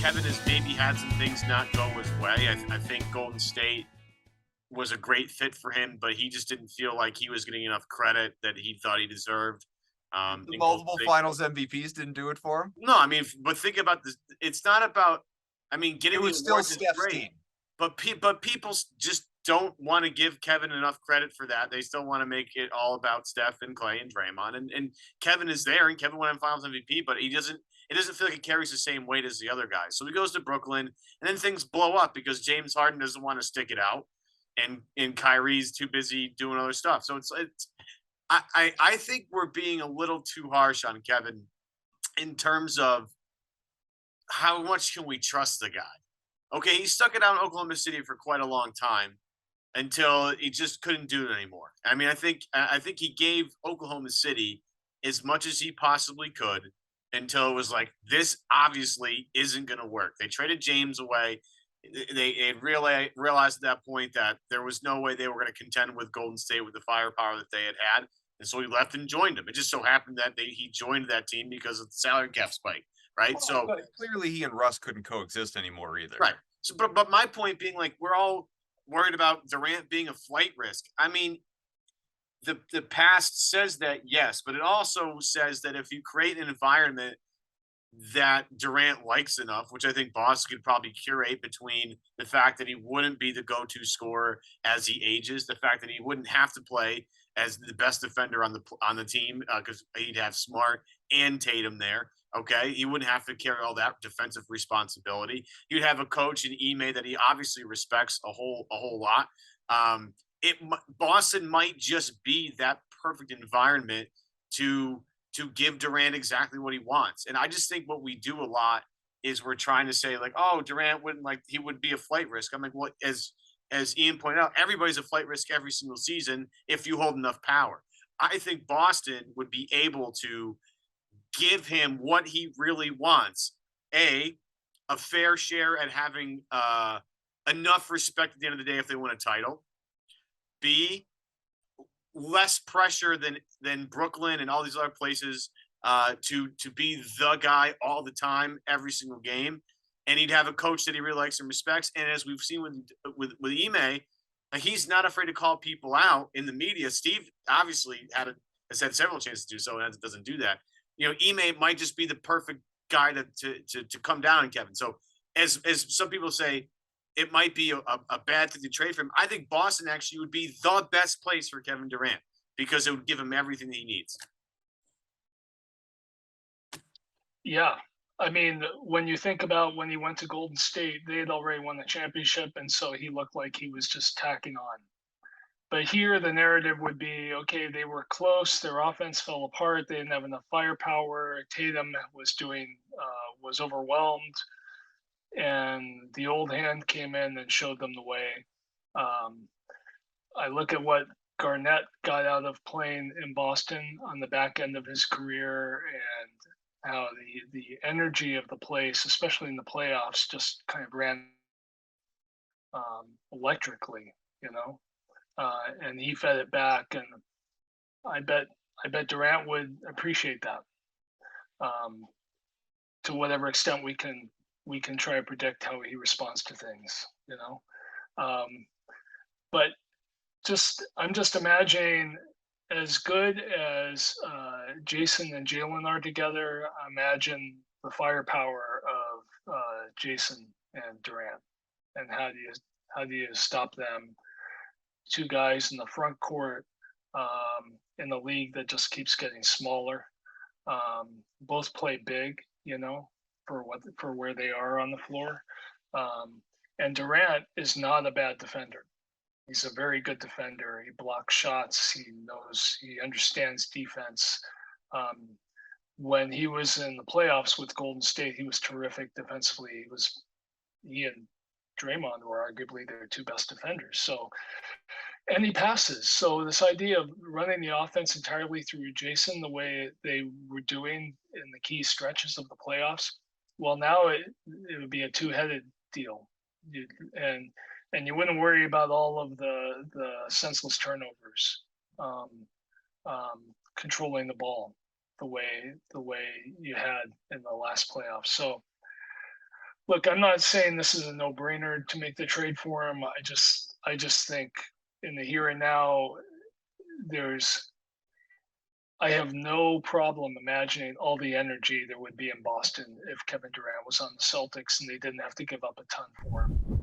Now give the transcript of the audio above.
Kevin has maybe had some things not go his way. I think Golden State was a great fit for him, but he just didn't feel like he was getting enough credit that he thought he deserved. The multiple finals MVPs didn't do it for him. No, I mean, but think about this. It's not about, I mean, getting It was still Steph's team. But people just don't want to give Kevin enough credit for that. They still want to make it all about Steph and Clay and Draymond. And Kevin is there, and Kevin won Finals MVP, but it doesn't feel like it carries the same weight as the other guys. So he goes to Brooklyn, and then things blow up because James Harden doesn't want to stick it out, and Kyrie's too busy doing other stuff. So I think we're being a little too harsh on Kevin in terms of how much can we trust the guy. Okay, he stuck it out in Oklahoma City for quite a long time until he just couldn't do it anymore. I mean, I think he gave Oklahoma City as much as he possibly could until it was like, this obviously isn't going to work. They traded James away. They realized at that point that there was no way they were going to contend with Golden State with the firepower that they had. And so he left and joined them. It just so happened that he joined that team because of the salary cap spike, right? Well, so clearly he and Russ couldn't coexist anymore either. Right. So, but my point being, like, we're all worried about Durant being a flight risk. I mean, the past says that, yes, but it also says that if you create an environment that Durant likes enough, which I think Boston could probably curate between the fact that he wouldn't be the go-to scorer as he ages, the fact that he wouldn't have to play as the best defender on the team because he'd have Smart and Tatum there. Okay, he wouldn't have to carry all that defensive responsibility. You'd have a coach in Ime that he obviously respects a whole lot. Boston might just be that perfect environment to give Durant exactly what he wants. And I just think what we do a lot is we're trying to say, like, oh, Durant he would be a flight risk. I'm like, well, as Ian pointed out, everybody's a flight risk every single season if you hold enough power. I think Boston would be able to give him what he really wants. A fair share at having enough respect at the end of the day if they win a title. B, less pressure than Brooklyn and all these other places to be the guy all the time, every single game. And he'd have a coach that he really likes and respects. And as we've seen with Ime, he's not afraid to call people out in the media. Steve obviously has had several chances to do so, and doesn't do that. You know, Ime might just be the perfect guy to come down on Kevin. So as some people say, it might be a bad thing to trade for him. I think Boston actually would be the best place for Kevin Durant because it would give him everything that he needs. Yeah. I mean, when you think about when he went to Golden State, they had already won the championship, and so he looked like he was just tacking on. But here, the narrative would be, okay, they were close. Their offense fell apart. They didn't have enough firepower. Tatum was overwhelmed. And the old hand came in and showed them the way. I look at what Garnett got out of playing in Boston on the back end of his career and how the energy of the place, especially in the playoffs, just kind of ran electrically, and he fed it back. And I bet Durant would appreciate that to whatever extent we can try to predict how he responds to things, but I'm just imagining, as good as Jason and Jalen are together, imagine the firepower of Jason and Durant, and how do you stop them? Two guys in the front court in the league that just keeps getting smaller. Both play big, for where they are on the floor. And Durant is not a bad defender. He's a very good defender. He blocks shots. He understands defense. When he was in the playoffs with Golden State, he was terrific defensively. He and Draymond were arguably their two best defenders. So, and he passes. So this idea of running the offense entirely through Jason, the way they were doing in the key stretches of the playoffs, well, now it would be a two-headed deal, and you wouldn't worry about all of the senseless turnovers, controlling the ball the way you had in the last playoffs. So look, I'm not saying this is a no-brainer to make the trade for him. I just think in the here and now, I have no problem imagining all the energy there would be in Boston if Kevin Durant was on the Celtics and they didn't have to give up a ton for him.